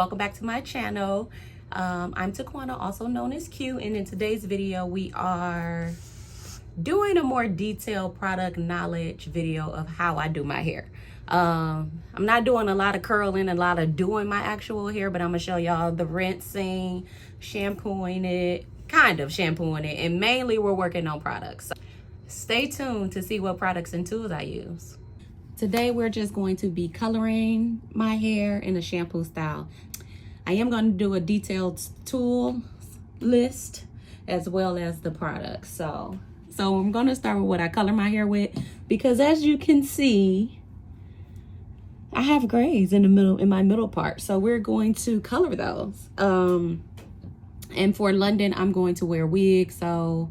welcome back to my channel. I'm Tiquana, also known as Q, and in today's video we are doing a more detailed product knowledge video of how I do my hair. I'm not doing a lot of curling, a lot of doing my actual hair, but I'm gonna show y'all the rinsing, shampooing it, kind of shampooing it, and mainly we're working on products. So stay tuned to see what products and tools I use. Today we're just going to be coloring my hair in a shampoo style. I am going to do a detailed tool list as well as the products. So I'm going to start with what I color my hair with, because as you can see, I have grays in the middle, in my middle part. So we're going to color those. And for London, I'm going to wear wigs. So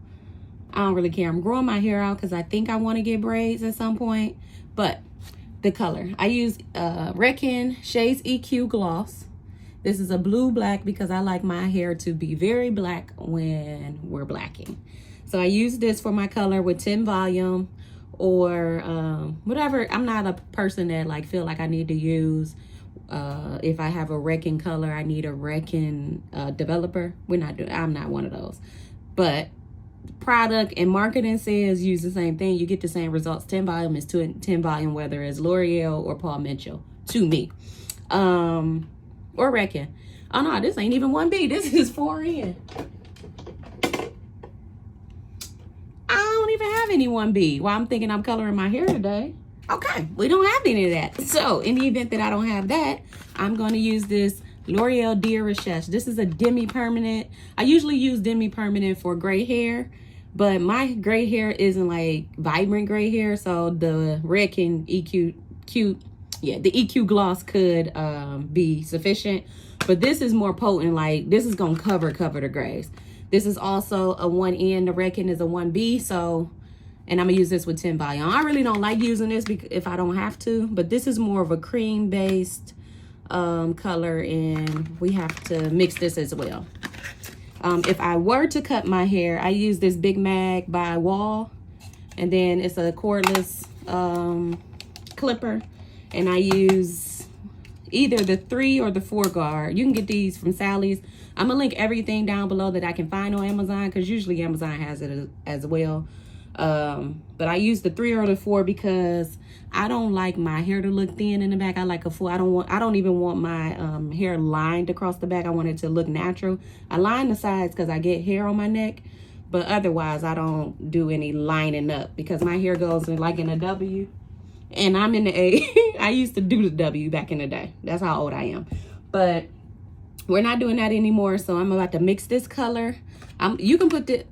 I don't really care. I'm growing my hair out because I think I want to get braids at some point. But the color, I use Reckon Shades EQ Gloss. This is a blue black because I like my hair to be very black when we're blacking. So I use this for my color with 10 volume or whatever. I'm not a person that like feel like I need to use if I have a Reckon color, I need a Reckon developer. I'm not one of those. But product and marketing says use the same thing. You get the same results. 10 volume is 10 volume, whether it's L'Oreal or Paul Mitchell to me. Or Reckon. Oh no, this ain't even 1B. This is 4N. I don't even have any 1B. Well, I'm thinking I'm coloring my hair today. Okay, we don't have any of that. So in the event that I don't have that, I'm going to use this L'Oreal Dear Recherche. This is a demi-permanent. I usually use demi-permanent for gray hair, but my gray hair isn't like vibrant gray hair. So the Reckon the EQ gloss could be sufficient, but this is more potent. Like this is gonna cover the grays. This is also a 1N. The Reckon is a 1B. So, and I'm gonna use this with 10 volume. I really don't like using this if I don't have to, but this is more of a cream based color, and we have to mix this as well. If I were to cut my hair, I use this Big Mag by Wall, and then it's a cordless clipper. And I use either the 3 or the 4 guard. You can get these from Sally's. I'm going to link everything down below that I can find on Amazon, because usually Amazon has it as well. But I use the 3 or the 4 because I don't like my hair to look thin in the back. I like a full. I don't even want my hair lined across the back. I want it to look natural. I line the sides because I get hair on my neck. But otherwise, I don't do any lining up because my hair goes in like in a W. And I'm in the A. I used to do the W back in the day. That's how old I am. But we're not doing that anymore. So I'm about to mix this color. You can put the...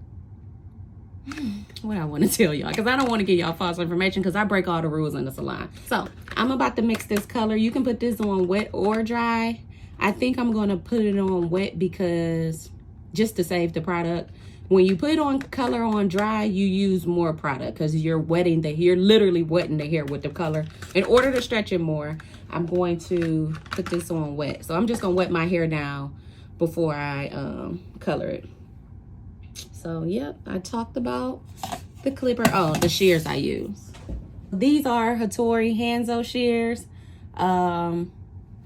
What I want to tell y'all, because I don't want to give y'all false information, because I break all the rules in the salon. So I'm about to mix this color. You can put this on wet or dry. I think I'm going to put it on wet because just to save the product. When you put on color on dry, you use more product because you're literally wetting the hair with the color. In order to stretch it more, I'm going to put this on wet. So I'm just going to wet my hair down before I color it. So, yep, I talked about the clipper. Oh, the shears I use. These are Hatori Hanzo shears.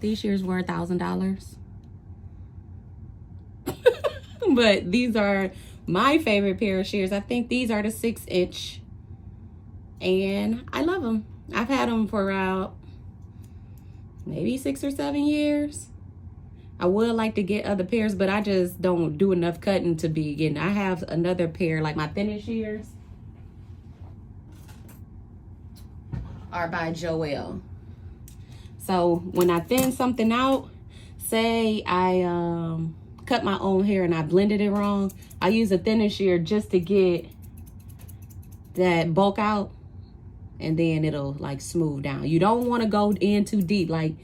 These shears were $1,000. But these are my favorite pair of shears. I think these are the 6-inch, and I love them. I've had them for around maybe 6 or 7 years. I would like to get other pairs, but I just don't do enough cutting to be getting. I have another pair, like my thinnest shears are by Joelle. So when I thin something out, say I cut my own hair and I blended it wrong, I use a thinner shear just to get that bulk out, and then it'll like smooth down. You don't want to go in too deep. Like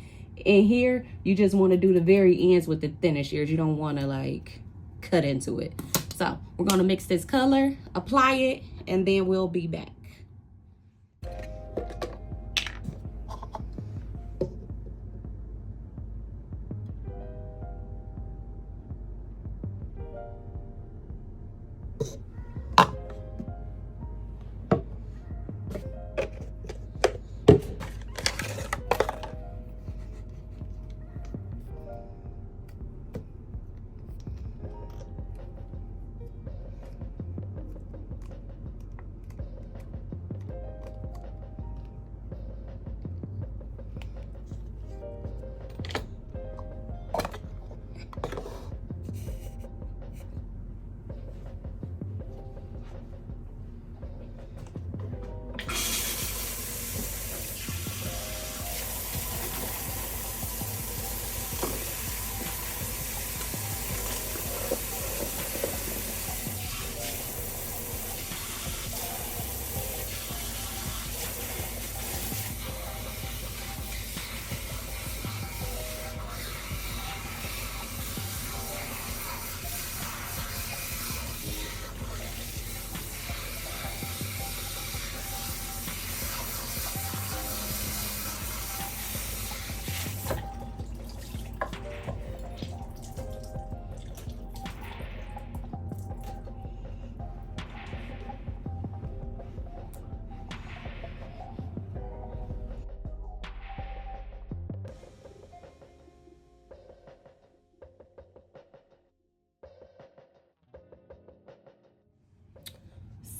in here, you just want to do the very ends with the thinner shears. You don't want to like cut into it. So we're going to mix this color, apply it, and then we'll be back.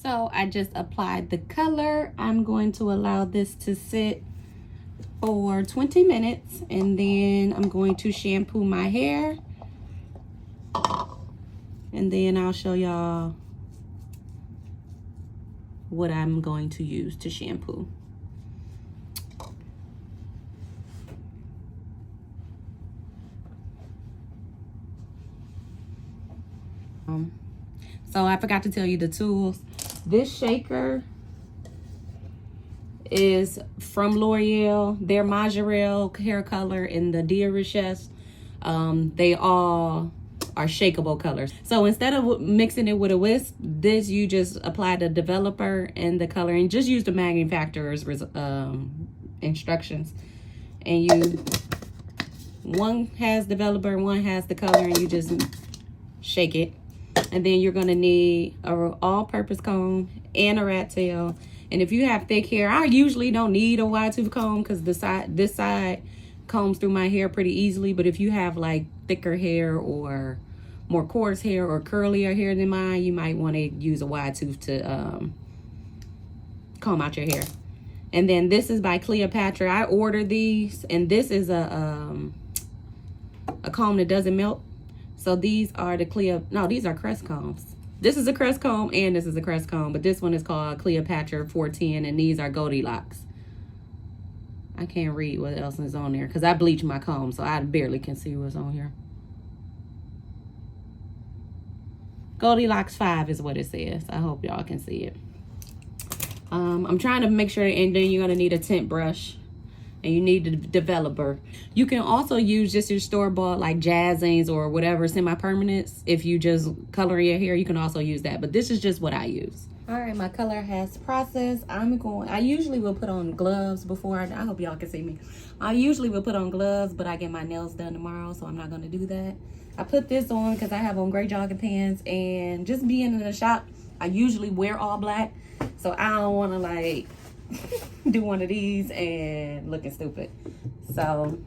So I just applied the color. I'm going to allow this to sit for 20 minutes and then I'm going to shampoo my hair. And then I'll show y'all what I'm going to use to shampoo. So I forgot to tell you the tools. This shaker is from L'Oreal. Their Majorelle hair color and the Dia Richesse, they all are shakeable colors. So instead of mixing it with a whisk, this you just apply the developer and the color and just use the manufacturer's instructions. And you, one has developer, one has the color, and you just shake it. And then you're gonna need a all-purpose comb and a rat tail. And if you have thick hair, I usually don't need a wide tooth comb because this side combs through my hair pretty easily. But if you have like thicker hair or more coarse hair or curlier hair than mine, you might want to use a wide tooth to comb out your hair. And then this is by Cleopatra. I ordered these, and this is a comb that doesn't melt. So these are these are Crest combs. This is a Crest comb and this is a Crest comb, but this one is called Cleopatra 410 and these are Goldilocks. I can't read what else is on there because I bleached my comb, so I barely can see what's on here. Goldilocks 5 is what it says. I hope y'all can see it. I'm trying to make sure, and then you're gonna need a tint brush. And you need the developer. You can also use just your store-bought like Jazzings or whatever semi-permanents. If you just color your hair, you can also use that. But this is just what I use. All right, my color has processed. I usually will put on gloves before I hope y'all can see me. I usually will put on gloves, but I get my nails done tomorrow, so I'm not gonna do that. I put this on because I have on gray jogging pants, and just being in the shop, I usually wear all black. So I don't wanna like do one of these and looking stupid. So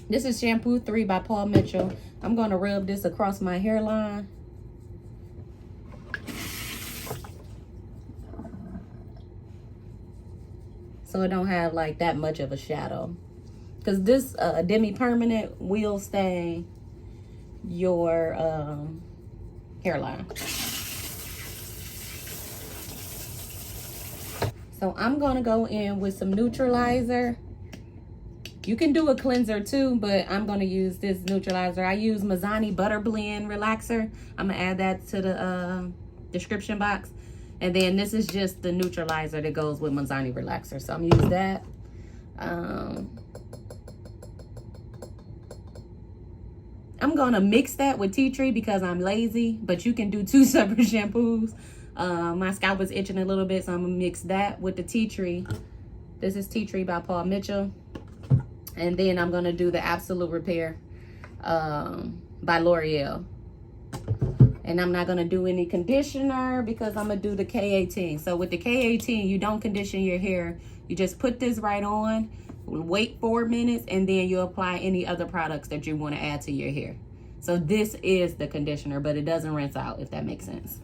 this is Shampoo 3 by Paul Mitchell. I'm going to rub this across my hairline. So it don't have like that much of a shadow. Because this demi-permanent will stain your hairline. So I'm gonna go in with some neutralizer. You can do a cleanser too, but I'm gonna use this neutralizer. I use Mizani Butter Blend Relaxer. I'm gonna add that to the description box. And then this is just the neutralizer that goes with Mizani Relaxer. So I'm gonna use that. I'm gonna mix that with tea tree because I'm lazy, but you can do 2 separate shampoos. My scalp is itching a little bit, so I'm gonna mix that with the tea tree. This is Tea Tree by Paul Mitchell. And then I'm gonna do the Absolute Repair by L'Oreal. And I'm not gonna do any conditioner because I'm gonna do the K18. So with the K18, you don't condition your hair. You just put this right on, wait 4 minutes, and then you apply any other products that you wanna add to your hair. So this is the conditioner, but it doesn't rinse out, if that makes sense.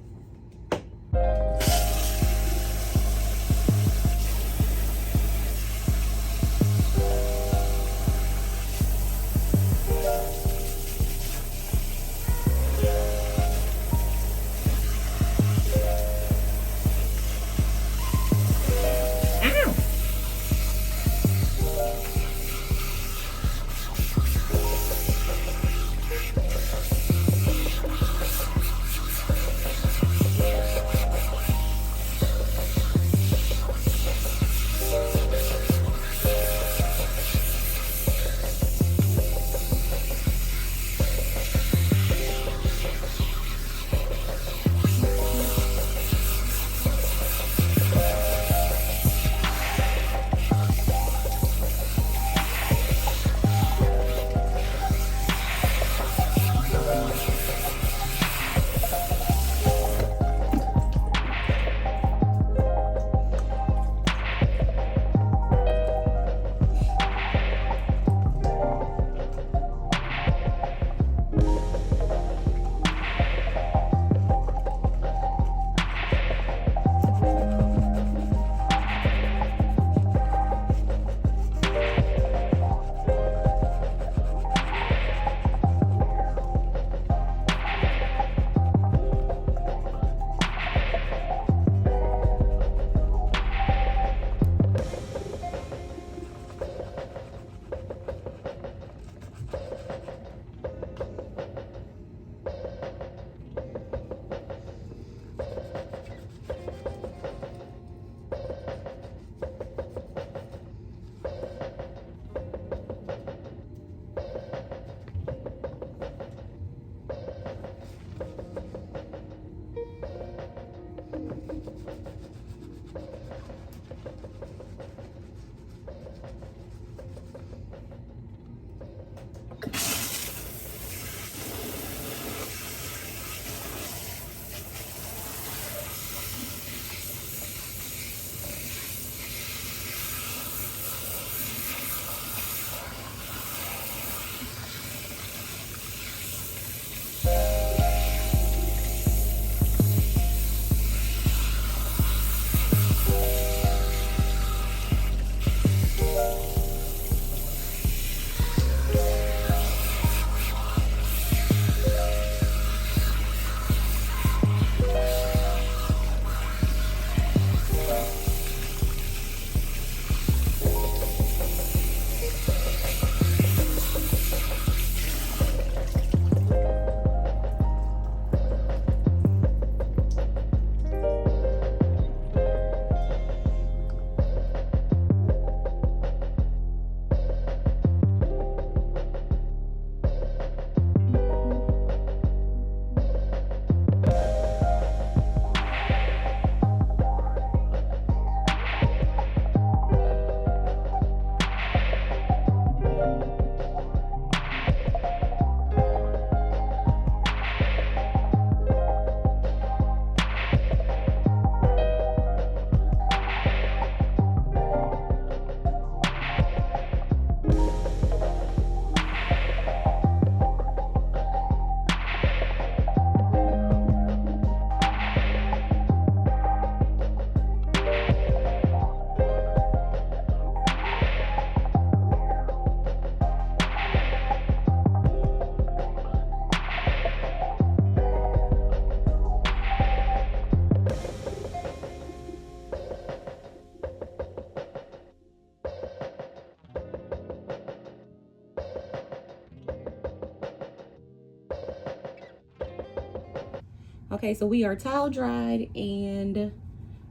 Okay, so we are towel dried and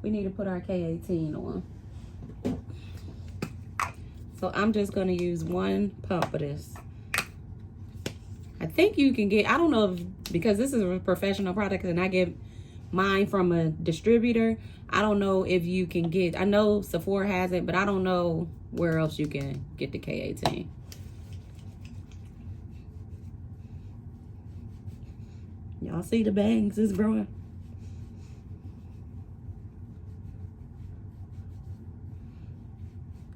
we need to put our K18 on. So I'm just gonna use 1 pump of this. I think you can get, I don't know if, because this is a professional product and I get mine from a distributor, I don't know if you can get, I know Sephora has it, but I don't know where else you can get the K18. Y'all see the bangs is growing.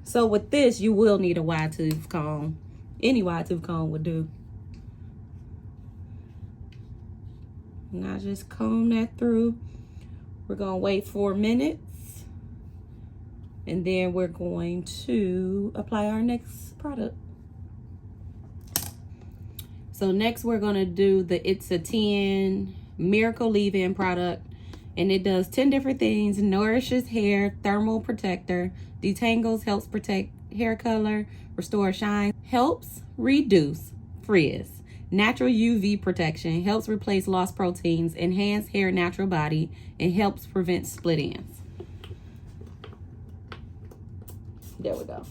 So with this, you will need a wide tooth comb. Any wide tooth comb would do. And I just comb that through. We're gonna wait 4 minutes. And then we're going to apply our next product. So next we're gonna do the It's a 10 Miracle Leave-In product. And it does 10 different things. Nourishes hair, thermal protector, detangles, helps protect hair color, restore shine, helps reduce frizz, natural UV protection, helps replace lost proteins, enhance hair natural body, and helps prevent split ends. There we go.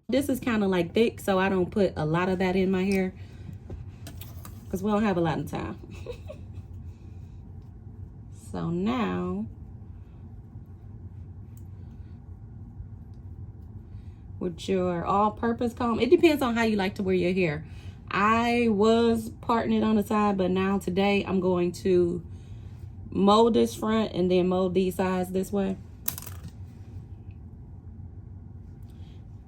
This is kind of like thick, so I don't put a lot of that in my hair because we don't have a lot of time. So now with your all-purpose comb, it depends on how you like to wear your hair. I was parting it on the side, but now today I'm going to mold this front and then mold these sides this way.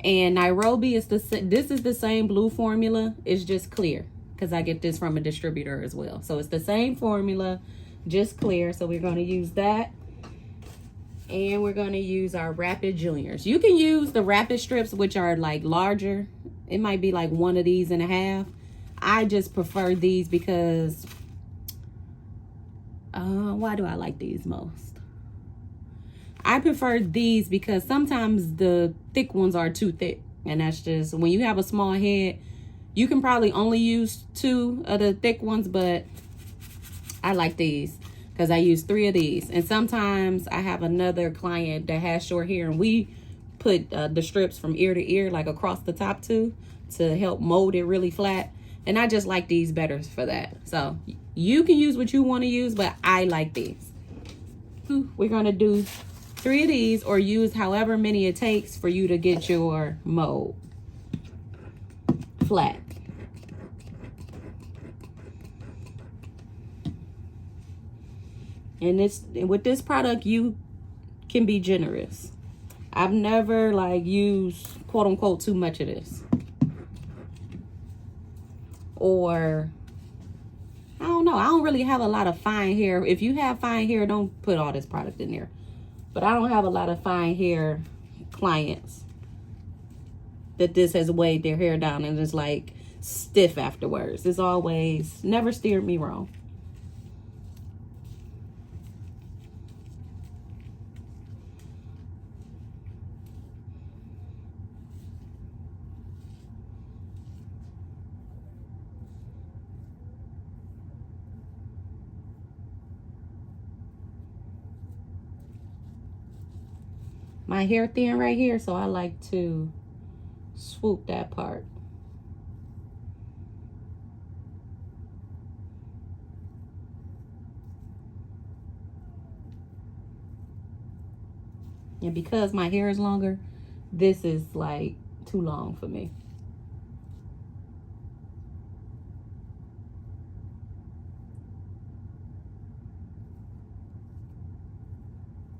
And Nairobi is this is the same blue formula. It's just clear because I get this from a distributor as well. So it's the same formula, just clear. So we're going to use that. And we're going to use our Rapid Juniors. You can use the Rapid strips, which are like larger. It might be like 1 of these and a half. I just prefer these because, why do I like these most? I prefer these because sometimes the thick ones are too thick. And that's just, when you have a small head, you can probably only use 2 of the thick ones, but I like these because I use 3 of these. And sometimes I have another client that has short hair and we put the strips from ear to ear, like across the top too, to help mold it really flat. And I just like these better for that. So you can use what you want to use, but I like these. We're going to do 3 of these or use however many it takes for you to get your mold flat. And with this product, you can be generous. I've never like used quote unquote too much of this. Or I don't know. I don't really have a lot of fine hair. If you have fine hair, don't put all this product in there. But I don't have a lot of fine hair clients that this has weighed their hair down and is like stiff afterwards. It's always never steered me wrong. My hair thin right here, so I like to swoop that part. And because my hair is longer, this is like too long for me.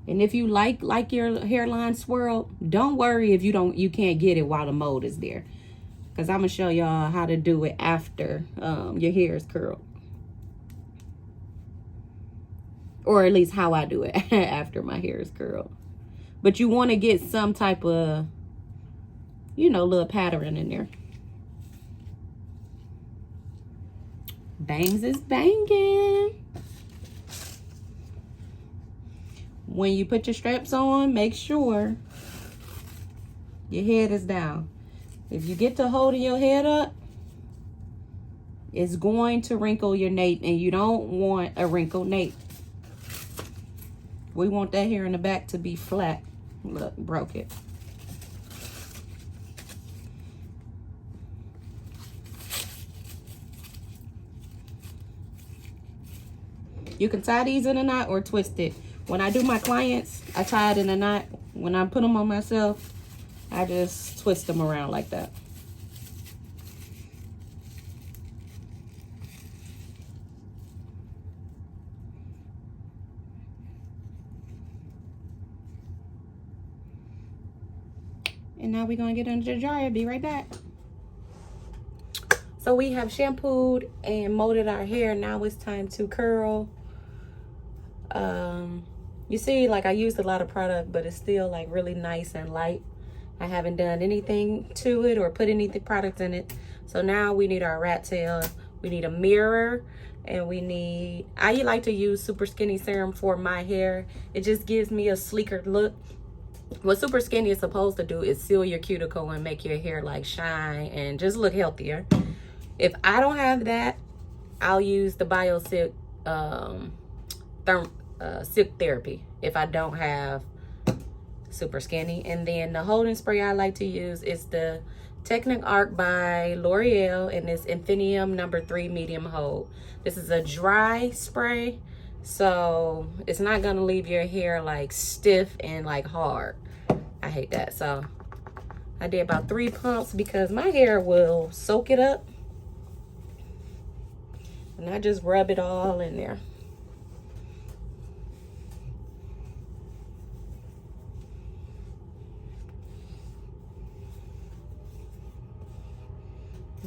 And if you like your hairline swirl, don't worry if you can't get it while the mold is there. Because I'm going to show y'all how to do it after your hair is curled. Or at least how I do it after my hair is curled. But you want to get some type of, you know, little pattern in there. Bangs is banging. When you put your straps on, make sure your head is down. If you get to holding your head up, It's going to wrinkle your nape, and you don't want a wrinkled nape. We want that hair in the back to be flat. Look, broke it. You can tie these in a knot or twist it. When I do my clients, I tie it in a knot. When I put them on myself, I just twist them around like that. And now we're gonna get under the dryer. Be right back. So we have shampooed and molded our hair. Now it's time to curl. You see, like, I used a lot of product, but it's still like really nice and light. I haven't done anything to it or put any products in it. So now we need our rat tail. We need a mirror, and we need, I like to use Super Skinny serum for my hair. It just gives me a sleeker look. What Super Skinny is supposed to do is seal your cuticle and make your hair like shine and just look healthier. If I don't have that, I'll use the Bio Silk Silk Therapy if I don't have Super Skinny. And then the holding spray I like to use is the Technic Arc by L'Oreal, and it's Infinium number 3 medium hold. This is a dry spray, so it's not gonna leave your hair like stiff and like hard. I hate that. So I did about 3 pumps because my hair will soak it up, and I just rub it all in there.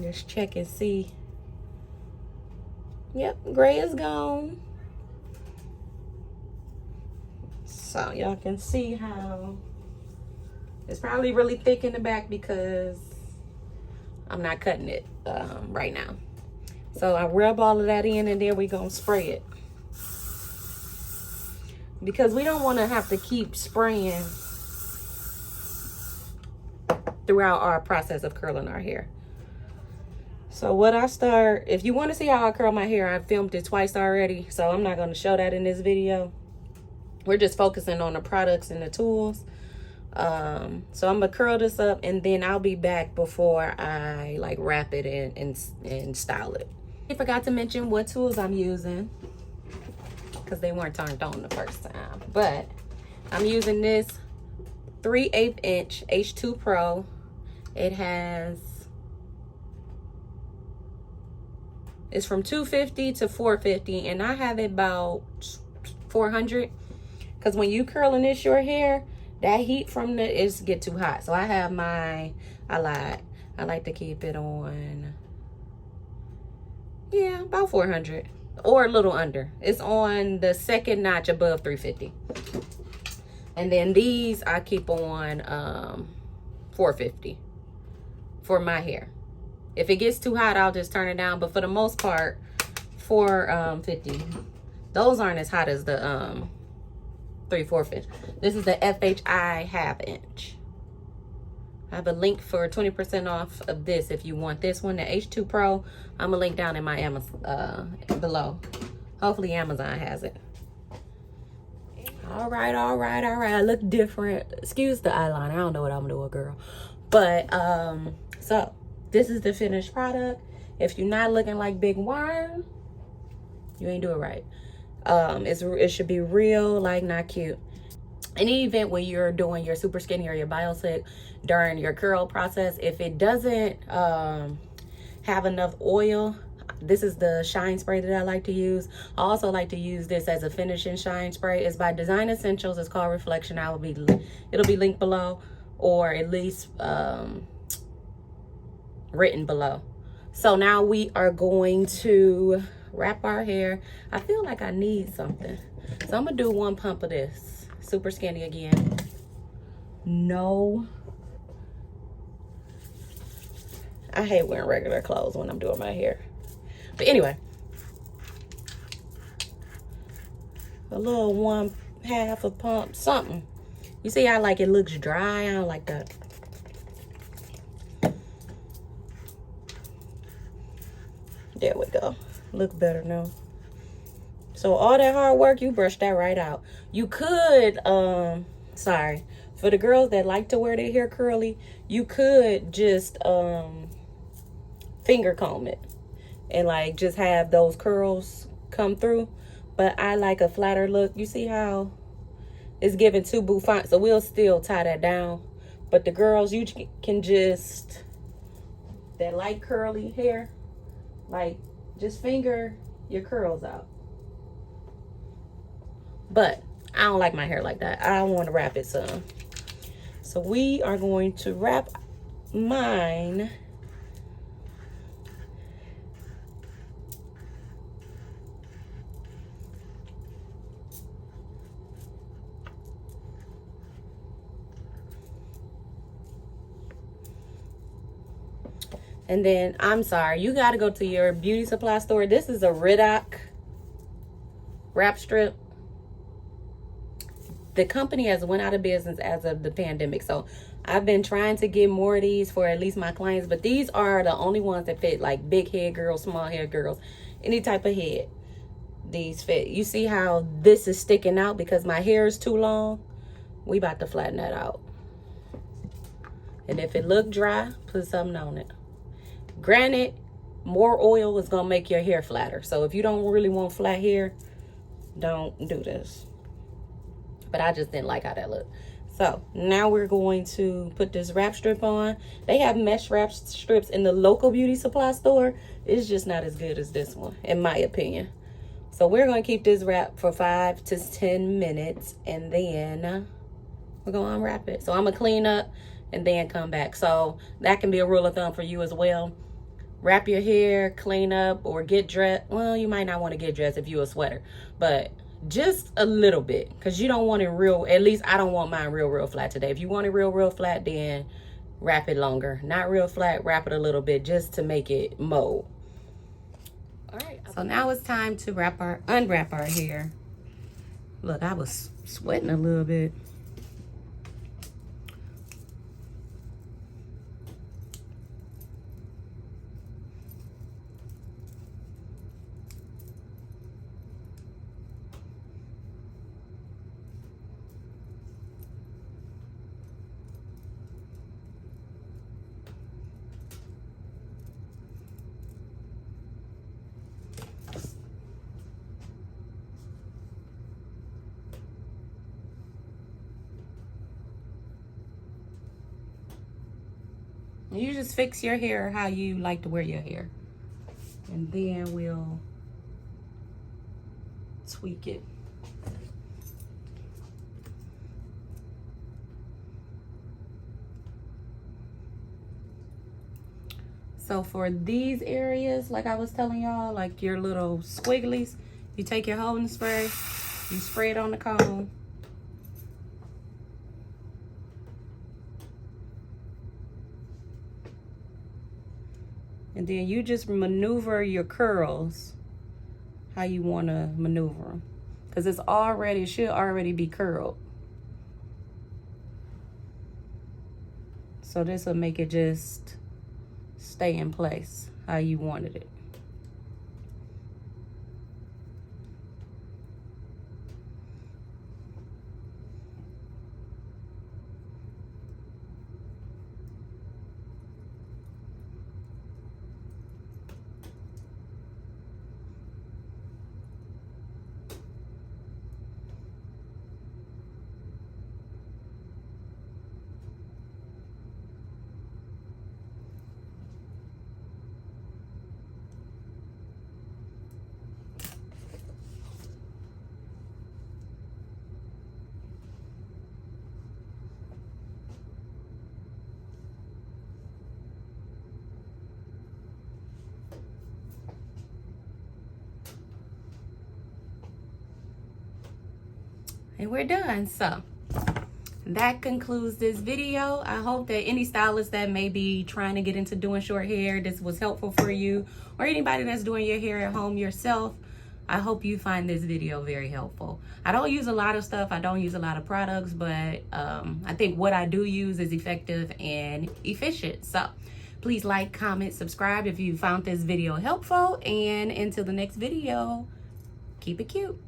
Just check and see. Yep, gray is gone. So y'all can see how it's probably really thick in the back because I'm not cutting it right now. So I rub all of that in, and then we're gonna spray it, because we don't want to have to keep spraying throughout our process of curling our hair. So what I start, if you want to see how I curl my hair, I filmed it twice already, so I'm not going to show that in this video. We're just focusing on the products and the tools. So I'm going to curl this up, and then I'll be back before I like wrap it and style it. I forgot to mention what tools I'm using, because they weren't turned on the first time. But I'm using this 3/8 inch H2 Pro. It has, it's from 250 to 450, and I have it about 400, because when you curling this short hair, that heat from the is get too hot. So I have my, I like to keep it on, yeah, about 400 or a little under. It's on the second notch above 350. And then these I keep on 450 for my hair. If it gets too hot, I'll just turn it down. But for the most part, 450. Those aren't as hot as the 3/4 inch. This is the FHI 1/2 inch. I have a link for 20% off of this if you want this one, the H2 Pro. I'm gonna link down in my Amazon below. Hopefully Amazon has it. All right. I look different. Excuse the eyeliner. I don't know what I'm doing, girl. But so this is the finished product. If you're not looking like Big Worm, you ain't doing right. It should be real, like, not cute. Any event where you're doing your Super Skinny or your BioSilk during your curl process, if it doesn't have enough oil, this is the shine spray that I like to use. I also like to use this as a finishing shine spray. It's by Design Essentials. It's called Reflection. It'll be linked below, or at least written below. So now we are going to wrap our hair. I feel like I need something, so I'm gonna do 1 pump of this Super Skinny again. No, I hate wearing regular clothes when I'm doing my hair. But anyway, a little 1/2 a pump, something. You see how like it looks dry? I don't like that. There we go. Look better now. So all that hard work, you brush that right out. You could, sorry, for the girls that like to wear their hair curly, you could just finger comb it and like just have those curls come through. But I like a flatter look. You see how it's giving too bouffant, so we'll still tie that down. But the girls, you can just, that light curly hair, like just finger your curls out. But I don't like my hair like that. I want to wrap it some. So we are going to wrap mine and then, I'm sorry, you got to go to your beauty supply store. This is a Ridoc wrap strip. The company has went out of business as of the pandemic. So I've been trying to get more of these for at least my clients. But these are the only ones that fit like big head girls, small head girls, any type of head. These fit. You see how this is sticking out because my hair is too long? We about to flatten that out. And if it look dry, put something on it. Granted, more oil is going to make your hair flatter. So if you don't really want flat hair, don't do this. But I just didn't like how that looked. So now we're going to put this wrap strip on. They have mesh wrap strips in the local beauty supply store. It's just not as good as this one, in my opinion. So we're going to keep this wrap for 5 to 10 minutes. And then we're going to unwrap it. So I'm going to clean up and then come back. So that can be a rule of thumb for you as well. Wrap your hair, clean up, or get dressed. Well, you might not want to get dressed if you're a sweater. But just a little bit, because you don't want it real, at least I don't want mine real flat today. If you want it real flat, then wrap it longer. Not real flat, wrap it a little bit just to make it mold. All right, so now it's time to unwrap our hair. Look, I was sweating a little bit. You just fix your hair how you like to wear your hair. And then we'll tweak it. So for these areas, like I was telling y'all, like your little squigglies, you take your holding spray, you spray it on the comb. And then you just maneuver your curls how you want to maneuver them. Because it should already be curled. So this will make it just stay in place how you wanted it. And we're done. So that concludes this video. I hope that any stylist that may be trying to get into doing short hair, this was helpful for you, or anybody that's doing your hair at home yourself. I hope you find this video very helpful. I don't use a lot of stuff. I don't use a lot of products, but I think what I do use is effective and efficient. So Please like, comment, subscribe if you found this video helpful. And until the next video, keep it cute.